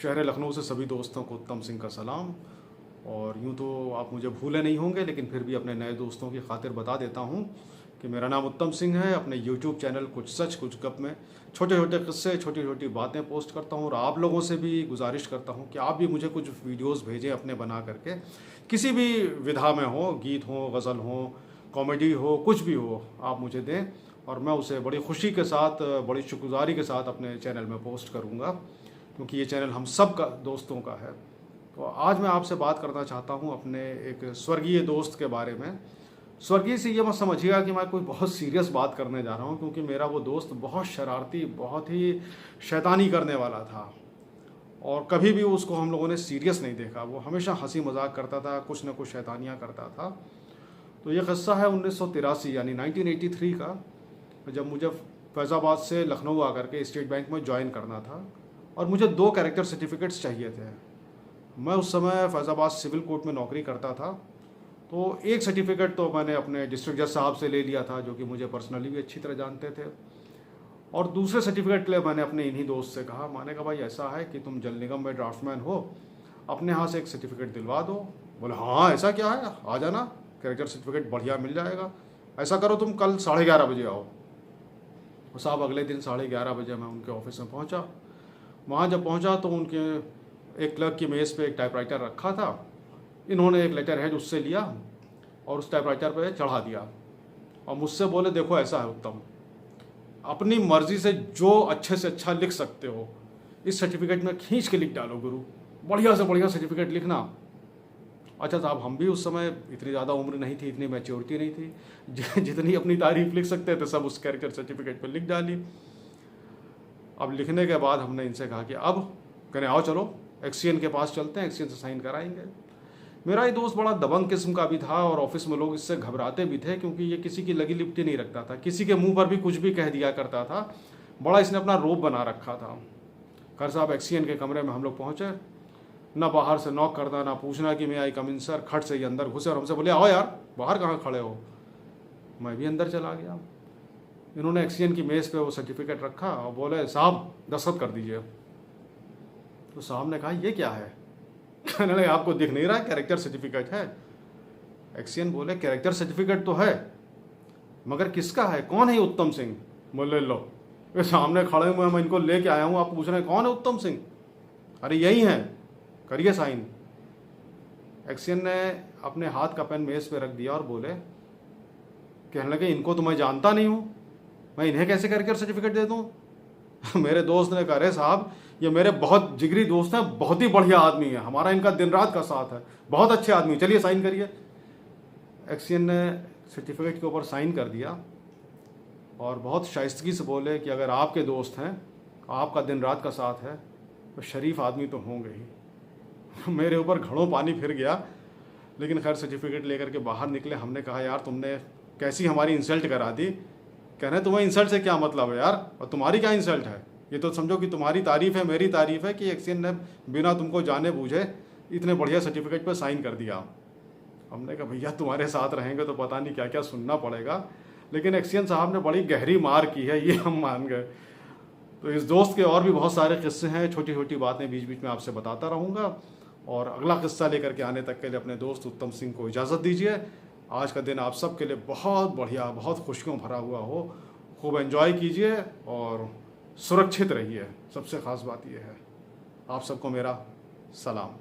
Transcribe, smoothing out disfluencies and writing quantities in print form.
शहर लखनऊ से सभी दोस्तों को उत्तम सिंह का सलाम। और यूँ तो आप मुझे भूले नहीं होंगे, लेकिन फिर भी अपने नए दोस्तों की खातिर बता देता हूँ कि मेरा नाम उत्तम सिंह है। अपने यूट्यूब चैनल कुछ सच कुछ गप में छोटे छोटे किस्से, छोटी छोटी बातें पोस्ट करता हूँ और आप लोगों से भी गुजारिश करता हूँ कि आप भी मुझे कुछ वीडियोस भेजें अपने बना करके, किसी भी विधा में हो, गीत हो, गज़ल हो, कॉमेडी हो, कुछ भी हो, आप मुझे दें और मैं उसे बड़ी खुशी के साथ, बड़ी शुक्रगुजारी के साथ अपने चैनल में पोस्ट करूँगा, क्योंकि ये चैनल हम सब का, दोस्तों का है। तो आज मैं आपसे बात करना चाहता हूँ अपने एक स्वर्गीय दोस्त के बारे में। स्वर्गीय से ये मत समझिएगा कि मैं कोई बहुत सीरियस बात करने जा रहा हूँ, क्योंकि मेरा वो दोस्त बहुत शरारती, बहुत ही शैतानी करने वाला था और कभी भी उसको हम लोगों ने सीरियस नहीं देखा। वो हमेशा हंसी मजाक करता था, कुछ न कुछ शैतानियाँ करता था। तो ये क़स्सा है 1983 यानी 1983 का, जब मुझे फैज़ाबाद से लखनऊ आकर के स्टेट बैंक में ज्वाइन करना था और मुझे 2 कैरेक्टर सर्टिफिकेट्स चाहिए थे। मैं उस समय फैज़ाबाद सिविल कोर्ट में नौकरी करता था, तो एक सर्टिफिकेट तो मैंने अपने डिस्ट्रिक्ट जज साहब से ले लिया था, जो कि मुझे पर्सनली भी अच्छी तरह जानते थे, और दूसरे सर्टिफिकेट के लिए मैंने अपने इन्हीं दोस्त से कहा। मैंने कहा भाई ऐसा है कि तुम जल निगम में ड्राफ्टमैन हो, अपने यहाँ से एक सर्टिफिकेट दिलवा दो। बोले हाँ ऐसा क्या है, आ जाना, कैरेक्टर सर्टिफिकेट बढ़िया मिल जाएगा। ऐसा करो तुम कल 11:30 बजे आओ। और साहब अगले दिन 11:30 बजे मैं उनके ऑफिस में पहुँचा। वहाँ जब पहुँचा तो उनके एक क्लर्क की मेज़ पे एक टाइपराइटर रखा था। इन्होंने एक लेटर हेड उससे लिया और उस टाइपराइटर पे चढ़ा दिया और मुझसे बोले देखो ऐसा है उत्तम, अपनी मर्जी से जो अच्छे से अच्छा लिख सकते हो इस सर्टिफिकेट में खींच के लिख डालो गुरु, बढ़िया से बढ़िया सर्टिफिकेट लिखना। अच्छा साहब, हम भी उस समय इतनी ज़्यादा उम्र नहीं थी, इतनी मैच्योरिटी नहीं थी, जितनी अपनी तारीफ लिख सकते थे सब उस कैरेक्टर सर्टिफिकेट पर लिख डाली। अब लिखने के बाद हमने इनसे कहा कि अब करें, आओ चलो एक्सीएन के पास चलते हैं, एक्सीएन से साइन कराएंगे। मेरा ये दोस्त बड़ा दबंग किस्म का भी था और ऑफिस में लोग इससे घबराते भी थे, क्योंकि ये किसी की लगी लिपटी नहीं रखता था, किसी के मुंह पर भी कुछ भी कह दिया करता था। बड़ा इसने अपना रोब बना रखा था। खैर साहब, एक्सीएन के कमरे में हम लोग पहुँचे, ना बाहर से नॉक करना, ना पूछना कि मैं आई कम इन सर, खट से ही अंदर घुसे और हमसे बोले आओ यार, बाहर कहाँ खड़े हो। मैं भी अंदर चला गया। इन्होंने एक्सीएन की मेज़ पे वो सर्टिफिकेट रखा और बोले साहब दस्तखत कर दीजिए। तो साहब ने कहा ये क्या है। कहने लगे आपको दिख नहीं रहा है, कैरेक्टर सर्टिफिकेट है। एक्सीएन बोले कैरेक्टर सर्टिफिकेट तो है, मगर किसका है, कौन है उत्तम सिंह। बोले लो, ये सामने खड़े हुए, मैं इनको लेके आया हूँ, आप पूछ रहे हैं कौन है उत्तम सिंह। अरे यही है, करिए साइन। एक्सीएन ने अपने हाथ का पेन मेज पे रख दिया और बोले, कहने लगे इनको तो मैं जानता नहीं हूँ, मैं इन्हें कैसे कैरेक्टर सर्टिफिकेट दे दूँ। मेरे दोस्त ने कहा अरे साहब, ये मेरे बहुत जिगरी दोस्त हैं, बहुत ही बढ़िया आदमी है, हमारा इनका दिन रात का साथ है, बहुत अच्छे आदमी, चलिए साइन करिए। एक्सीएन ने सर्टिफिकेट के ऊपर साइन कर दिया और बहुत शाइस्तगी से बोले कि अगर आपके दोस्त हैं, आपका दिन रात का साथ है, तो शरीफ आदमी तो होंगे ही। मेरे ऊपर घड़ों पानी फिर गया, लेकिन खैर सर्टिफिकेट लेकर के बाहर निकले। हमने कहा यार तुमने कैसी हमारी इंसल्ट करा दी। कह रहे तुम्हें इंसल्ट से क्या मतलब है यार, और तुम्हारी क्या इंसल्ट है, ये तो समझो कि तुम्हारी तारीफ है, मेरी तारीफ है कि एक्सीएन ने बिना तुमको जाने बूझे इतने बढ़िया सर्टिफिकेट पर साइन कर दिया। हमने कहा भैया तुम्हारे साथ रहेंगे तो पता नहीं क्या क्या सुनना पड़ेगा, लेकिन एक्सीएन साहब ने बड़ी गहरी मार की है, ये हम मान गए। तो इस दोस्त के और भी बहुत सारे किस्से हैं, छोटी छोटी बातें बीच बीच में आपसे बताता रहूँगा। और अगला किस्सा लेकर के आने तक के लिए अपने दोस्त उत्तम सिंह को इजाज़त दीजिए। आज का दिन आप सब के लिए बहुत बढ़िया, बहुत खुशियों भरा हुआ हो, खूब एंजॉय कीजिए और सुरक्षित रहिए। सबसे ख़ास बात यह है। आप सबको मेरा सलाम।